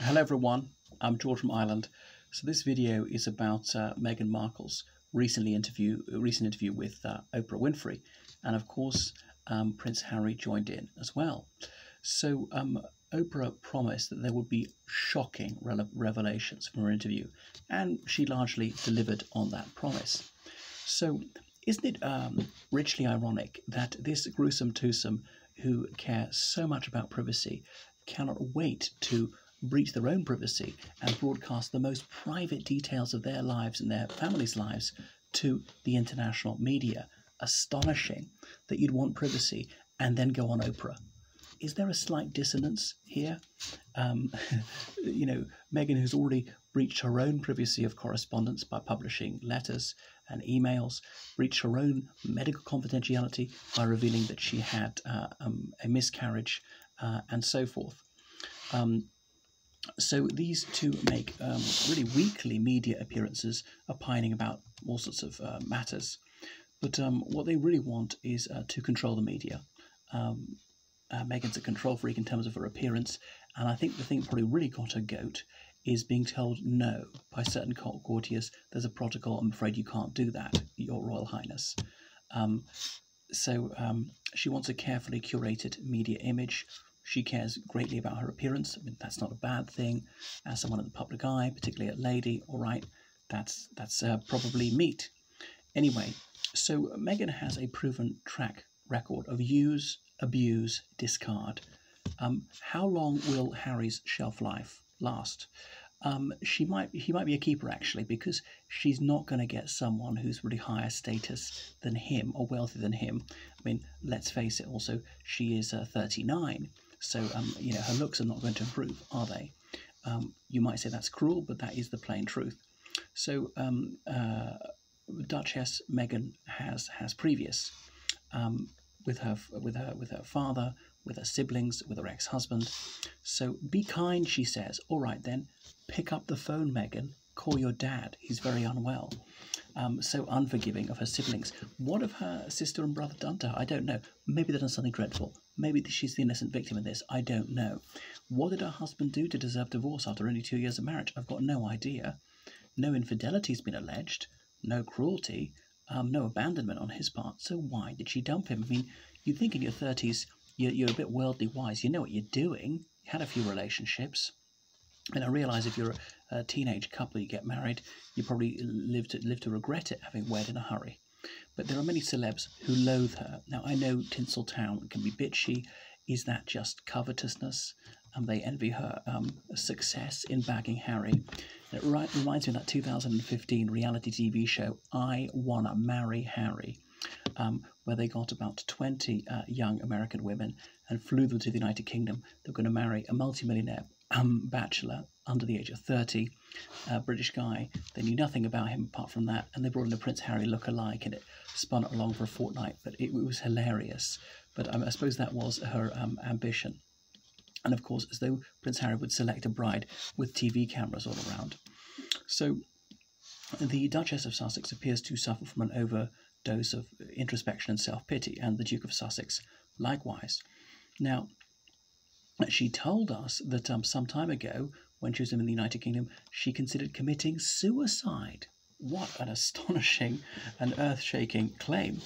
Hello everyone, I'm George from Ireland. So this video is about Meghan Markle's recent interview with Oprah Winfrey, and of course Prince Harry joined in as well. So Oprah promised that there would be shocking revelations from her interview, and she largely delivered on that promise. So isn't it richly ironic that this gruesome twosome who care so much about privacy cannot wait to breach their own privacy and broadcast the most private details of their lives and their families' lives to the international media? Astonishing that you'd want privacy and then go on Oprah. Is there a slight dissonance here? Meghan, who's already breached her own privacy of correspondence by publishing letters and emails, breached her own medical confidentiality by revealing that she had a miscarriage and so forth. So these two make really weekly media appearances opining about all sorts of matters. But what they really want is to control the media. Meghan's a control freak in terms of her appearance, and I think the thing that probably really got her goat is being told no by certain courtiers. There's a protocol, I'm afraid you can't do that, Your Royal Highness. So she wants a carefully curated media image. She cares greatly about her appearance. I mean, that's not a bad thing. As someone in the public eye, particularly a lady, all right, that's probably meat. Anyway, so Meghan has a proven track record of use, abuse, discard. How long will Harry's shelf life last? He might be a keeper, actually, because she's not going to get someone who's really higher status than him or wealthier than him. I mean, let's face it, also, she is 39. So, her looks are not going to improve, are they? You might say that's cruel, but that is the plain truth. So, Duchess Meghan has previous with her father, with her siblings, with her ex-husband. So be kind, she says. All right then, pick up the phone, Meghan. Call your dad. He's very unwell. So unforgiving of her siblings. What have her sister and brother done to her? I don't know. Maybe they've done something dreadful. Maybe she's the innocent victim in this. I don't know. What did her husband do to deserve divorce after only 2 years of marriage? I've got no idea. No infidelity has been alleged. No cruelty. No abandonment on his part. So why did she dump him? I mean, you'd think in your 30s you're a bit worldly wise. You know what you're doing. You had a few relationships. And I realise if you're a teenage couple, you get married, you probably live to regret it, having wed in a hurry. But there are many celebs who loathe her. Now, I know Tinseltown can be bitchy. Is that just covetousness? They envy her success in bagging Harry. It reminds me of that 2015 reality TV show, I Wanna Marry Harry, where they got about 20 young American women and flew them to the United Kingdom. They were going to marry a multimillionaire bachelor under the age of 30, a British guy. They knew nothing about him apart from that, and they brought in a Prince Harry look-alike, and it spun it along for a fortnight, but it was hilarious. But I suppose that was her ambition. And of course, as though Prince Harry would select a bride with TV cameras all around. So the Duchess of Sussex appears to suffer from an overdose of introspection and self-pity, and the Duke of Sussex likewise. Now, she told us that some time ago, when she was in the United Kingdom, she considered committing suicide. What an astonishing and earth-shaking claim.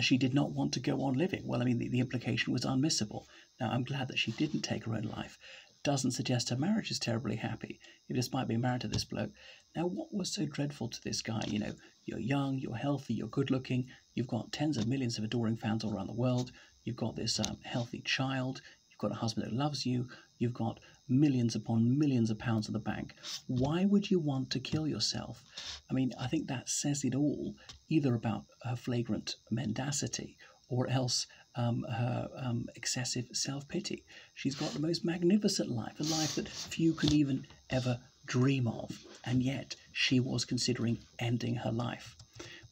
She did not want to go on living. Well, I mean, the implication was unmissable. Now, I'm glad that she didn't take her own life. Doesn't suggest her marriage is terribly happy, despite being married to this bloke. Now, what was so dreadful to this guy? You know, you're young, you're healthy, you're good-looking, you've got tens of millions of adoring fans all around the world, you've got this healthy child, you've got a husband who loves you, you've got millions upon millions of pounds in the bank. Why would you want to kill yourself? I mean, I think that says it all, either about her flagrant mendacity or else her excessive self-pity. She's got the most magnificent life, a life that few can even ever dream of, and yet she was considering ending her life.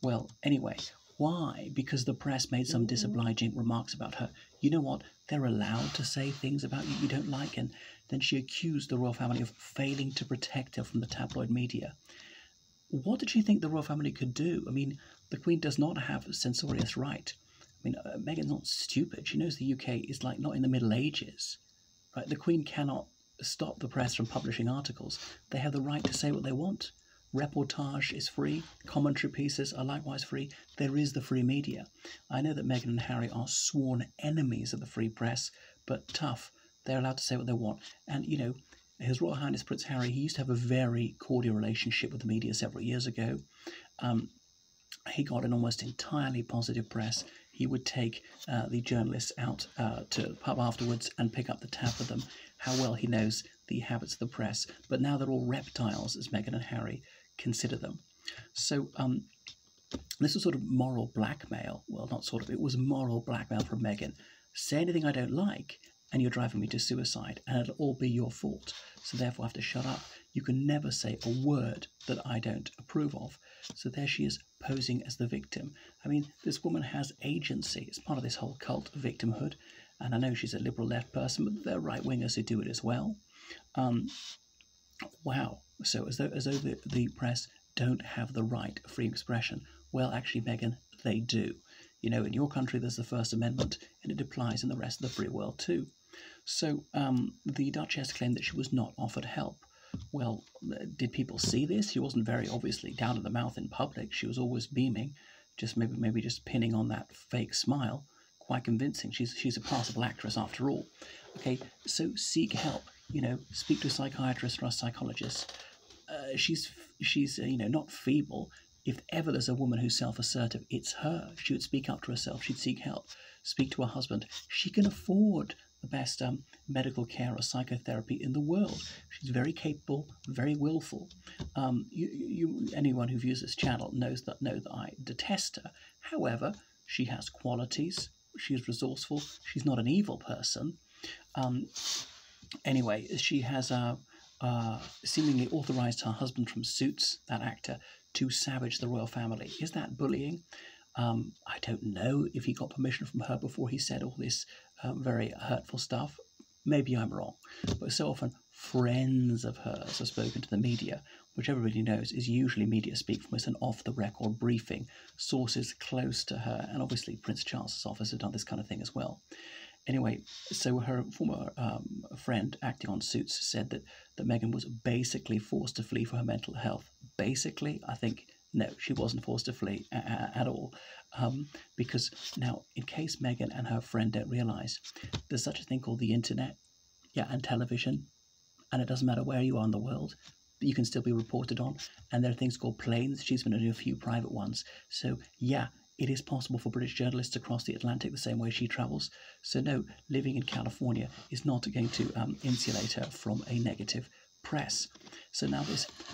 Well, anyway, why? Because the press made some disobliging remarks about her. You know what? They're allowed to say things about you don't like, and then she accused the royal family of failing to protect her from the tabloid media. What did she think the royal family could do? I mean, the Queen does not have censorious right. I mean, Meghan's not stupid. She knows the UK is like not in the Middle Ages, right? The Queen cannot stop the press from publishing articles. They have the right to say what they want. Reportage is free. Commentary pieces are likewise free. There is the free media. I know that Meghan and Harry are sworn enemies of the free press, but tough. They're allowed to say what they want. And, you know, His Royal Highness Prince Harry, he used to have a very cordial relationship with the media several years ago. He got an almost entirely positive press. He would take the journalists out to the pub afterwards and pick up the tab for them. How well he knows the habits of the press. But now they're all reptiles, as Meghan and Harry consider them. So this was sort of moral blackmail. Well, not sort of. It was moral blackmail from Meghan. Say anything I don't like, and you're driving me to suicide, and it'll all be your fault. So therefore I have to shut up. You can never say a word that I don't approve of. So there she is, posing as the victim. I mean, this woman has agency. It's part of this whole cult of victimhood. And I know she's a liberal left person, but there are right-wingers who do it as well. Wow. So as though the press don't have the right of free expression. Well, actually, Meghan, they do. You know, in your country, there's the First Amendment, and it applies in the rest of the free world too. So the Duchess claimed that she was not offered help. Well, did people see this? She wasn't very obviously down in the mouth in public. She was always beaming, just maybe just pinning on that fake smile. Quite convincing. She's a passable actress after all. Okay, so seek help. You know, speak to a psychiatrist or a psychologist. She's you know, not feeble. If ever there's a woman who's self-assertive, it's her. She would speak up to herself. She'd seek help. Speak to her husband. She can afford the best medical care or psychotherapy in the world. She's very capable, very willful. Anyone who views this channel know that I detest her. However, she has qualities. She's resourceful. She's not an evil person. Anyway, she has seemingly authorized her husband from Suits, that actor, to savage the royal family. Is that bullying? I don't know if he got permission from her before he said all this very hurtful stuff. Maybe I'm wrong. But so often friends of hers have spoken to the media, which everybody knows is usually media speak from an off-the-record briefing, sources close to her, and obviously Prince Charles's office have done this kind of thing as well. Anyway, so her former friend acting on Suits said that Meghan was basically forced to flee for her mental health. Basically, I think, no, she wasn't forced to flee at all. Because now, in case Meghan and her friend don't realise, there's such a thing called the internet, and television, and it doesn't matter where you are in the world, you can still be reported on. And there are things called planes. She's been doing a few private ones. So, yeah, it is possible for British journalists to cross the Atlantic the same way she travels. So no, living in California is not going to insulate her from a negative press. So now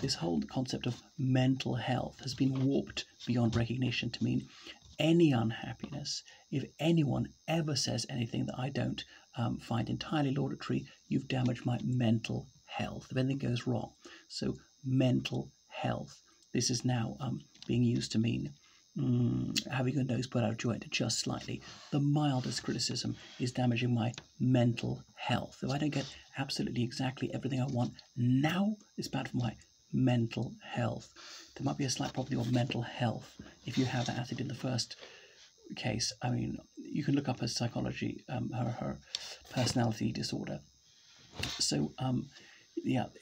this whole concept of mental health has been warped beyond recognition to mean any unhappiness. If anyone ever says anything that I don't find entirely laudatory, you've damaged my mental health. If anything goes wrong. So mental health. This is now being used to mean having your nose put out of joint just slightly. The mildest criticism is damaging my mental health. If I don't get absolutely exactly everything I want now, it's bad for my mental health. There might be a slight problem with mental health if you have that attitude in the first case. I mean, you can look up her psychology, her personality disorder. So,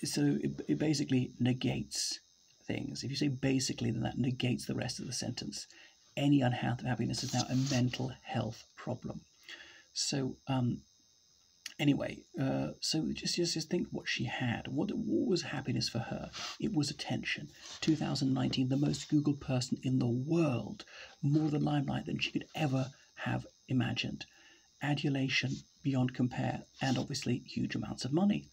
so it basically negates things. If you say basically, then that negates the rest of the sentence. Any unhappiness is now a mental health problem. So anyway, so just think what she had. What was happiness for her? It was attention. 2019, the most Googled person in the world, more the limelight than she could ever have imagined. Adulation beyond compare, and obviously huge amounts of money.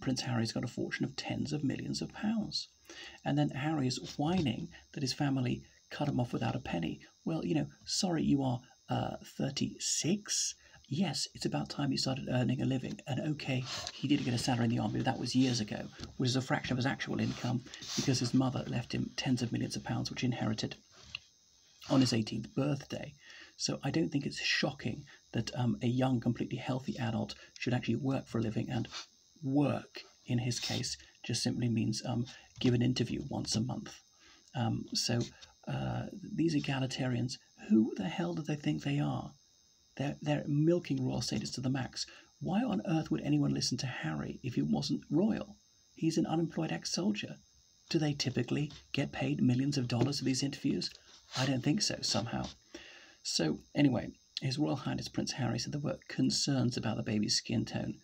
Prince Harry's got a fortune of tens of millions of pounds. And then Harry is whining that his family cut him off without a penny. Well, you know, sorry, you are 36? Yes, it's about time he started earning a living. And okay, he did get a salary in the army, but that was years ago, which is a fraction of his actual income because his mother left him tens of millions of pounds, which he inherited on his 18th birthday. So I don't think it's shocking that a young, completely healthy adult should actually work for a living, and work, in his case, just simply means give an interview once a month. So these egalitarians, who the hell do they think they are? They're milking royal status to the max. Why on earth would anyone listen to Harry if he wasn't royal? He's an unemployed ex-soldier. Do they typically get paid millions of dollars for these interviews? I don't think so, somehow. So, anyway, His Royal Highness Prince Harry said there were concerns about the baby's skin tone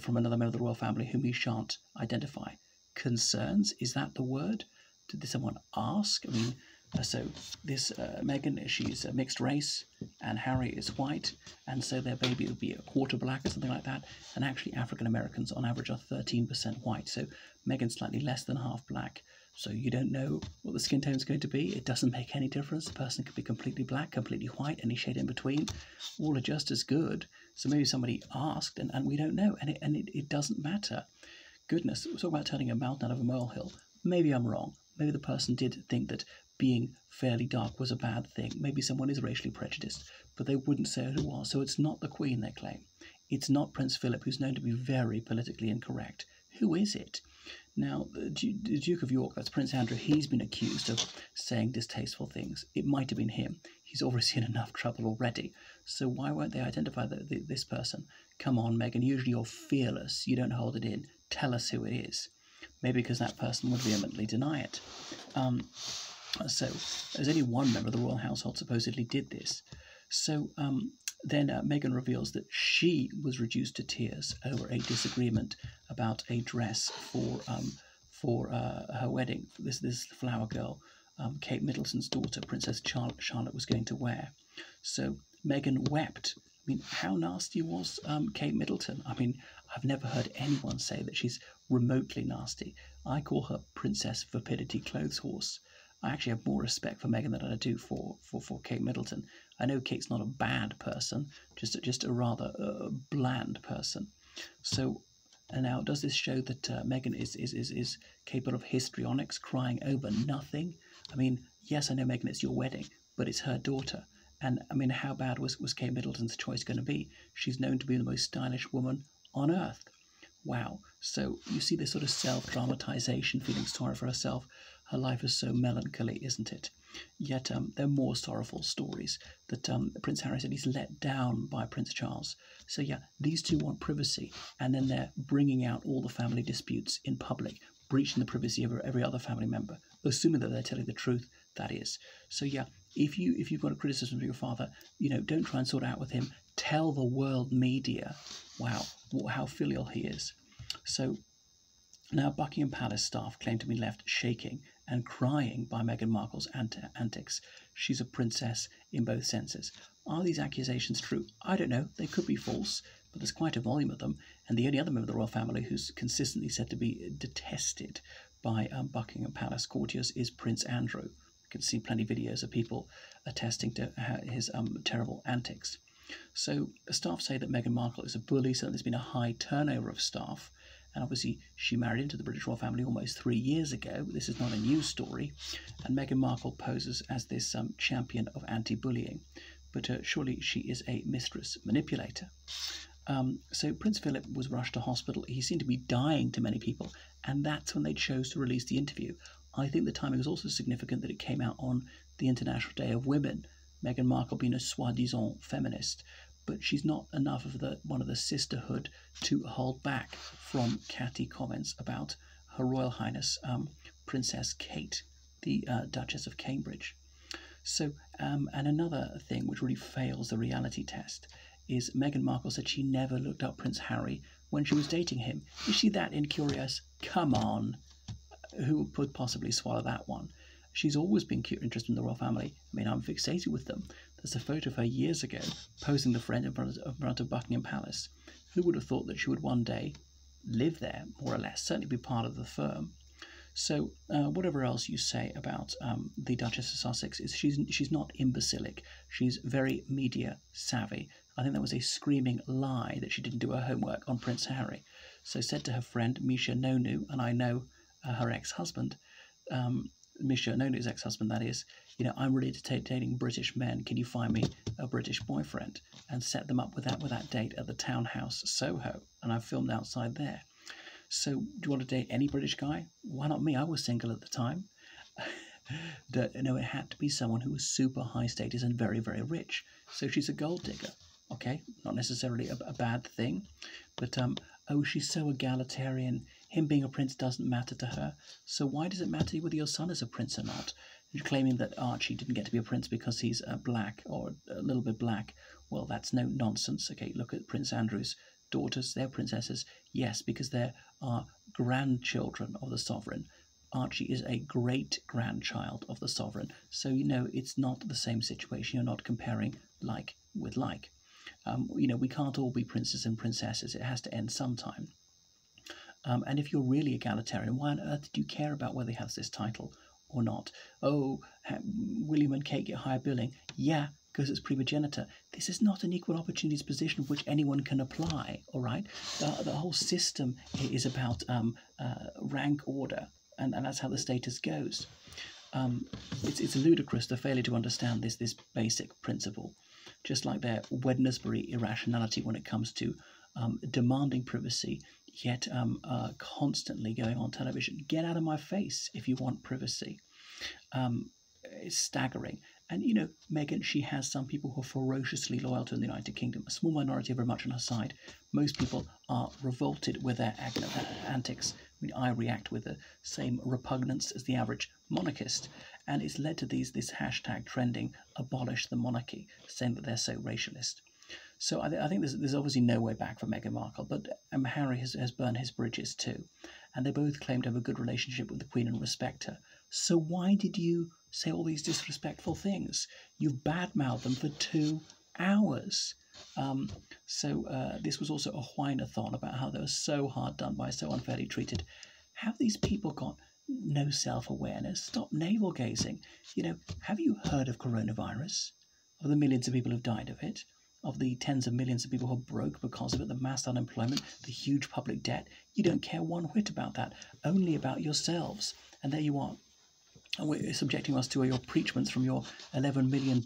from another member of the royal family whom he shan't identify. Concerns? Is that the word? Did someone ask? I mean, so this Meghan, she's a mixed race, and Harry is white, and so their baby would be a quarter black or something like that. And actually, African Americans on average are 13% white, so Meghan's slightly less than half black. So you don't know what the skin tone is going to be. It doesn't make any difference. The person could be completely black, completely white, any shade in between. All are just as good. So maybe somebody asked, and we don't know, and it doesn't matter. Goodness, we're talking about turning a mountain out of a molehill. Maybe I'm wrong. Maybe the person did think that being fairly dark was a bad thing. Maybe someone is racially prejudiced, but they wouldn't say who it was. So it's not the Queen, they claim. It's not Prince Philip, who's known to be very politically incorrect. Who is it? Now, the Duke of York, that's Prince Andrew, he's been accused of saying distasteful things. It might have been him. He's obviously in enough trouble already. So why won't they identify this person? Come on, Meghan, usually you're fearless. You don't hold it in. Tell us who it is. Maybe because that person would vehemently deny it. So there's only one member of the royal household supposedly did this. So then Meghan reveals that she was reduced to tears over a disagreement about a dress for her wedding. This flower girl, Kate Middleton's daughter, Princess Charlotte, was going to wear. So Meghan wept. I mean, how nasty was Kate Middleton? I mean, I've never heard anyone say that she's remotely nasty. I call her Princess Vapidity Clothes Horse. I actually have more respect for Meghan than I do for Kate Middleton. I know Kate's not a bad person, just a rather bland person. So, and now does this show that Meghan is capable of histrionics, crying over nothing? I mean, yes, I know, Meghan, it's your wedding, but it's her daughter. And I mean, how bad was Kate Middleton's choice going to be? She's known to be the most stylish woman on earth. Wow. So you see this sort of self-dramatization, feeling sorry for herself. Her life is so melancholy, isn't it? Yet there are more sorrowful stories that Prince Harry said he's let down by Prince Charles. So yeah, these two want privacy, and then they're bringing out all the family disputes in public, breaching the privacy of every other family member, assuming that they're telling the truth, that is. So yeah, if you've got a criticism of your father, don't try and sort it out with him. Tell the world media, wow, how filial he is. So now Buckingham Palace staff claim to be left shaking and crying by Meghan Markle's antics. She's a princess in both senses. Are these accusations true? I don't know. They could be false, but there's quite a volume of them. And the only other member of the royal family who's consistently said to be detested by Buckingham Palace courtiers is Prince Andrew. You can see plenty of videos of people attesting to his terrible antics. So the staff say that Meghan Markle is a bully, so there's been a high turnover of staff. And obviously she married into the British royal family almost 3 years ago. This is not a news story. And Meghan Markle poses as this champion of anti-bullying. But surely she is a mistress manipulator. So Prince Philip was rushed to hospital. He seemed to be dying to many people. And that's when they chose to release the interview. I think the timing was also significant that it came out on the International Day of Women. Meghan Markle being a soi-disant feminist. But she's not enough of one of the sisterhood to hold back from catty comments about Her Royal Highness Princess Kate, the Duchess of Cambridge. So, and another thing which really fails the reality test is Meghan Markle said she never looked up Prince Harry when she was dating him. Is she that incurious? Come on. Who could possibly swallow that one? She's always been interested in the royal family. I mean, I'm fixated with them. There's a photo of her years ago posing the friend in front of Buckingham Palace. Who would have thought that she would one day live there, more or less, certainly be part of the firm? So whatever else you say about the Duchess of Sussex, she's not imbecilic. She's very media savvy. I think that was a screaming lie that she didn't do her homework on Prince Harry. So said to her friend Misha Nonu, and I know her ex-husband, Misha Nonu's ex-husband, that is, I'm ready to take dating British men. Can you find me a British boyfriend? And set them up with that date at the townhouse Soho. And I filmed outside there. So do you want to date any British guy? Why not me? I was single at the time. No, it had to be someone who was super high status and very, very rich. So she's a gold digger. Okay, not necessarily a bad thing, but oh, she's so egalitarian. Him being a prince doesn't matter to her. So why does it matter whether your son is a prince or not? You're claiming that Archie didn't get to be a prince because he's black or a little bit black. Well, that's no nonsense. Okay, look at Prince Andrew's daughters. They're princesses. Yes, because they are grandchildren of the sovereign. Archie is a great-grandchild of the sovereign. So, it's not the same situation. You're not comparing like with like. We can't all be princes and princesses. It has to end sometime. And if you're really egalitarian, why on earth do you care about whether he has this title or not? Oh, William and Kate get higher billing. Yeah, because it's primogenitor. This is not an equal opportunities position which anyone can apply, all right? The whole system is about rank order, and that's how the status goes. It's ludicrous, the failure to understand this basic principle. Just like their Wednesbury irrationality when it comes to demanding privacy, yet constantly going on television. Get out of my face if you want privacy. It's staggering. And, Meghan, she has some people who are ferociously loyal to the United Kingdom. A small minority are very much on her side. Most people are revolted with their antics. I react with the same repugnance as the average monarchist. And it's led to this hashtag trending, abolish the monarchy, saying that they're so racialist. So I think there's obviously no way back for Meghan Markle, but Harry has burned his bridges too. And they both claim to have a good relationship with the Queen and respect her. So why did you say all these disrespectful things? You've badmouthed them for 2 hours. This was also a whine-a-thon about how they were so hard done by, so unfairly treated. Have these people got no self-awareness? Stop navel-gazing. Have you heard of coronavirus? Of the millions of people who've died of it? Of the tens of millions of people who are broke because of it, the mass unemployment, the huge public debt? You don't care one whit about that, only about yourselves. And there you are, subjecting us to your preachments from your $11 million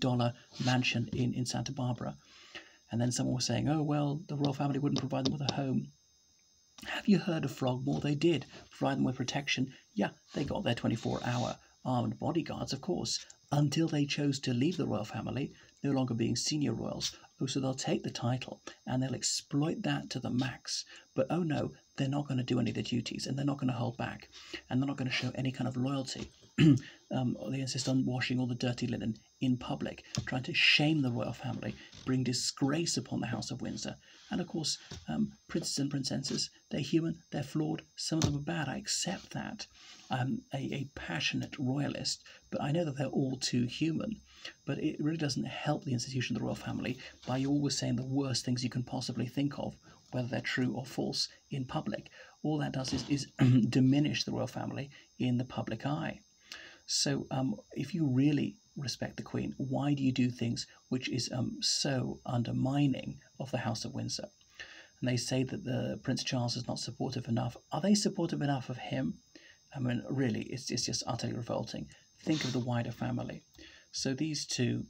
mansion in Santa Barbara. And then someone was saying, oh, well, the royal family wouldn't provide them with a home. Have you heard of Frogmore? They did provide them with protection. Yeah, they got their 24-hour armed bodyguards, of course, until they chose to leave the royal family, no longer being senior royals. Oh, so they'll take the title and they'll exploit that to the max. But oh no, they're not going to do any of the duties, and they're not going to hold back, and they're not going to show any kind of loyalty. They insist on washing all the dirty linen in public, trying to shame the royal family, bring disgrace upon the House of Windsor. And of course, princes and princesses, they're human, they're flawed, some of them are bad, I accept that. A passionate royalist, but I know that they're all too human. But it really doesn't help the institution of the royal family by you always saying the worst things you can possibly think of, whether they're true or false, in public. All that does is diminish the royal family in the public eye. So if you really respect the Queen, why do you do things which is so undermining of the House of Windsor? And they say that the Prince Charles is not supportive enough. Are they supportive enough of him? I mean, really, it's just utterly revolting. Think of the wider family. So these two,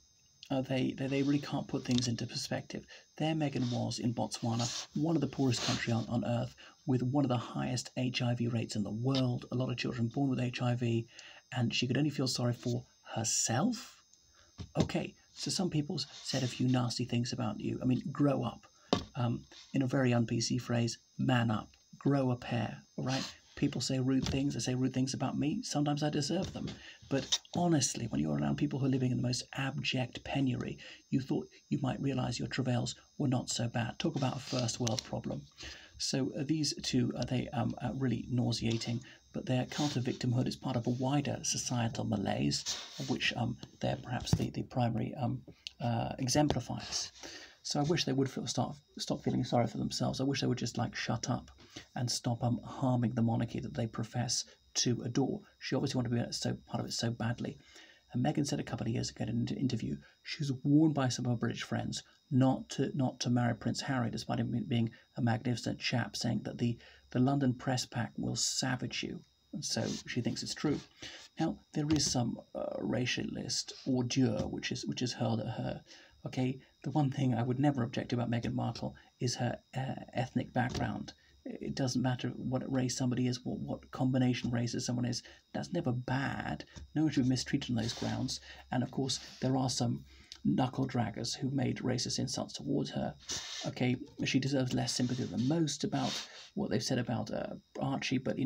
they really can't put things into perspective. Their Meghan was, in Botswana, one of the poorest countries on earth, with one of the highest HIV rates in the world, a lot of children born with HIV, and she could only feel sorry for herself? Okay, so some people said a few nasty things about you. I mean, grow up. In a very un-PC phrase, man up, grow a pair, all right? People say rude things. They say rude things about me. Sometimes I deserve them. But honestly, when you're around people who are living in the most abject penury, you thought you might realise your travails were not so bad. Talk about a first world problem. So these two, they are really nauseating, but their cult of victimhood is part of a wider societal malaise, of which they're perhaps the primary exemplifiers. So I wish they would stop feeling sorry for themselves. I wish they would just shut up and stop harming the monarchy that they profess to adore. She obviously wanted to be part of it so badly. And Meghan said a couple of years ago in an interview, she was warned by some of her British friends not to marry Prince Harry, despite him being a magnificent chap, saying that the London press pack will savage you. And so she thinks it's true. Now, there is some racialist ordure which is hurled at her. Okay, the one thing I would never object to about Meghan Markle is her ethnic background. It doesn't matter what race somebody is, what combination races someone is. That's never bad. No one should be mistreated on those grounds. And of course, there are some knuckle draggers who made racist insults towards her. Okay, she deserves less sympathy than most about what they've said about Archie, but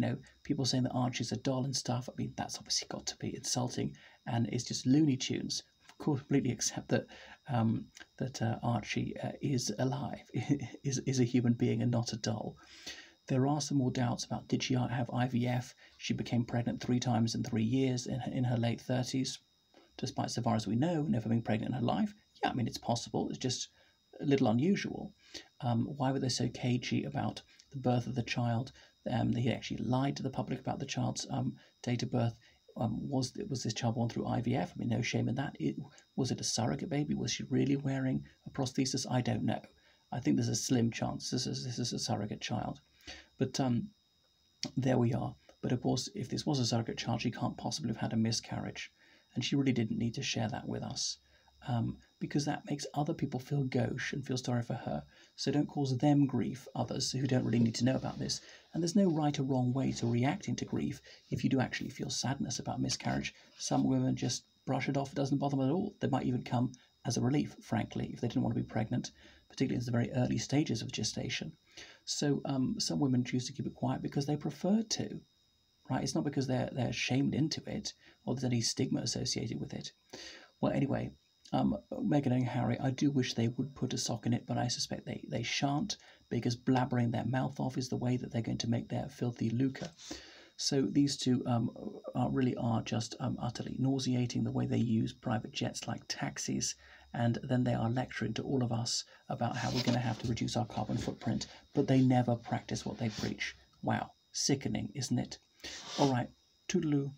people saying that Archie's a doll and stuff, I mean, that's obviously got to be insulting, and it's just Looney Tunes. Of course, completely accept that Archie is alive, is a human being and not a doll. There are some more doubts about, did she have IVF? She became pregnant 3 times in 3 years in her late 30s, despite, so far as we know, never being pregnant in her life. Yeah, I mean, it's possible. It's just a little unusual. Why were they so cagey about the birth of the child? They actually lied to the public about the child's date of birth. Was this child born through IVF? I mean, no shame in that. Was it a surrogate baby? Was she really wearing a prosthesis? I don't know. I think there's a slim chance this is a surrogate child. But there we are. But of course, if this was a surrogate child, she can't possibly have had a miscarriage. And she really didn't need to share that with us, because that makes other people feel gauche and feel sorry for her. So don't cause them grief, others who don't really need to know about this. And there's no right or wrong way to reacting to grief. If you do actually feel sadness about miscarriage, some women just brush it off. It doesn't bother them at all. They might even come as a relief, frankly, if they didn't want to be pregnant, particularly in the very early stages of gestation. So some women choose to keep it quiet because they prefer to. Right? It's not because they're shamed into it or there's any stigma associated with it. Well, anyway, Meghan and Harry, I do wish they would put a sock in it, but I suspect they shan't, because blabbering their mouth off is the way that they're going to make their filthy lucre. So these two really are just utterly nauseating, the way they use private jets like taxis, and then they are lecturing to all of us about how we're going to have to reduce our carbon footprint, but they never practice what they preach. Wow, sickening, isn't it? All right, toodaloo.